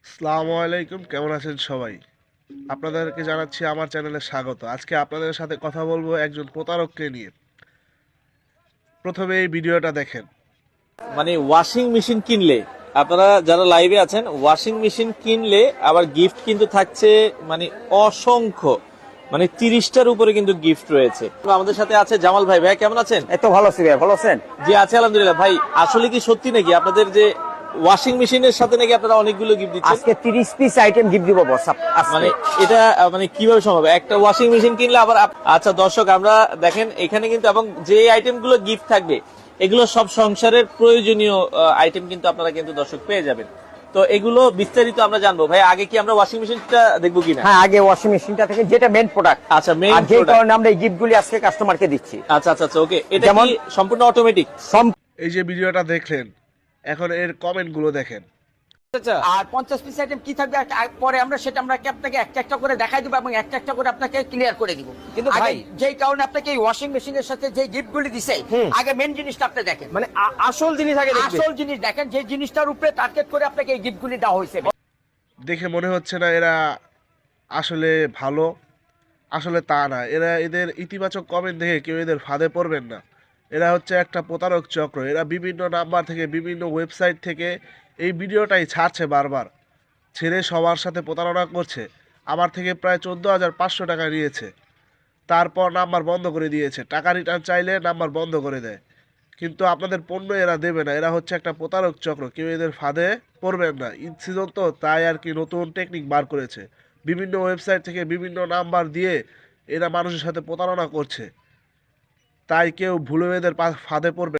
আসসালামু আলাইকুম, কেমন আছেন সবাই? আপনাদেরকে জানাচ্ছি আমার চ্যানেলে স্বাগত। আজকে আপনাদের সাথে কথা বলবো একজন প্রতারককে নিয়ে। প্রথমে এই ভিডিওটা দেখেন। মানে ওয়াশিং মেশিন কিনলে, আপনারা যারা লাইভে আছেন, ওয়াশিং মেশিন কিনলে আবার গিফট কিন্তু থাকছে, মানে অসংখ্য, মানে 30টার উপরে কিন্তু গিফট রয়েছে। তো আমাদের সাথে আছে জামাল ভাই। ভাই কেমন আছেন? এই তো ভালো আছি ভাই, ভালো আছেন? জি আছে আলহামদুলিল্লাহ। ভাই আসলে কি সত্যি নাকি আপনাদের যে ওয়াশিং মেশিনের সাথে নাকি আপনারা অনেকগুলো গিফট দিচ্ছেন? আজকে 30 পিস আইটেম গিফট দিব বস মানে আজকে। এটা মানে কিভাবে সম্ভব একটা ওয়াশিং মেশিন কিনলে আবার আচ্ছা দর্শক, আমরা দেখেন এখানে কিন্তু, এবং যে আইটেম গুলো গিফট থাকবে এগুলো সব সংসারের প্রয়োজনীয় আইটেম কিন্তু আপনারা কিন্তু দর্শক পেয়ে যাবেন। তো এগুলো বিস্তারিত আমরা জানবো। ভাই আগে কি আমরা ওয়াশিং মেশিনটা দেখবো কিনা? হ্যাঁ, আগে ওয়াশিং মেশিনটা থেকে, যেটা মেইন প্রোডাক্ট। আচ্ছা, মেইন আর যে প্রোডাক্ট। কারণে আমরা এই গিফটগুলি আজকে কাস্টমারকে দিচ্ছি। আচ্ছা আচ্ছা আচ্ছা, ওকে। এটা যেমন কি সম্পূর্ণ অটোমেটিক? এই যে ভিডিওটা দেখলেন, এখন এর কমেন্টগুলো দেখেন। আচ্ছা আর 50 পিস আইটেম কি থাকবে পরে আমরা সেটা আমরা আপনাকে একটা একটা করে দেখাই দিব এবং একটা একটা করে আপনাকে ক্লিয়ার করে দিব। কিন্তু আগে ভাই, যেই কারণে আপনাকে এই ওয়াশিং মেশিনের সাথে যে গিফটগুলি দিছে, আগে মেইন জিনিসটা আপনি দেখেন, মানে আসল জিনিস আগে দেখবে। আসল জিনিস দেখেন, যে জিনিসটার উপরে টার্গেট করে আপনাকে এই গিফটগুলি দেওয়া হয়েছে। দেখে মনে হচ্ছে না এরা আসলে ভালো। আসলে তা না, এদের ইতিবাচক কমেন্ট দেখে কেউ এদের ফাঁদে পড়বেন না। এরা হচ্ছে একটা প্রতারক চক্র। এরা বিভিন্ন নাম্বার থেকে, বিভিন্ন ওয়েবসাইট থেকে এই ভিডিওটাই ছাড়ছে বারবার, ছেড়ে সবার সাথে প্রতারণা করছে। আমার থেকে প্রায় 14,500 টাকা নিয়েছে, তারপর নাম্বার বন্ধ করে দিয়েছে। টাকা রিটার্ন চাইলে নাম্বার বন্ধ করে দেয়। কিন্তু আপনাদের পণ্য এরা দেবে না। এরা হচ্ছে একটা প্রতারক চক্র, কেউ এদের ফাঁদে পড়বেন না। ঈদ সিজন তো তাই আর কি, নতুন টেকনিক বার করেছে। বিভিন্ন ওয়েবসাইট থেকে বিভিন্ন নাম্বার দিয়ে এরা মানুষের সাথে প্রতারণা করছে। তাই কেউ ভুলেও এদের ফাঁদে পড়বে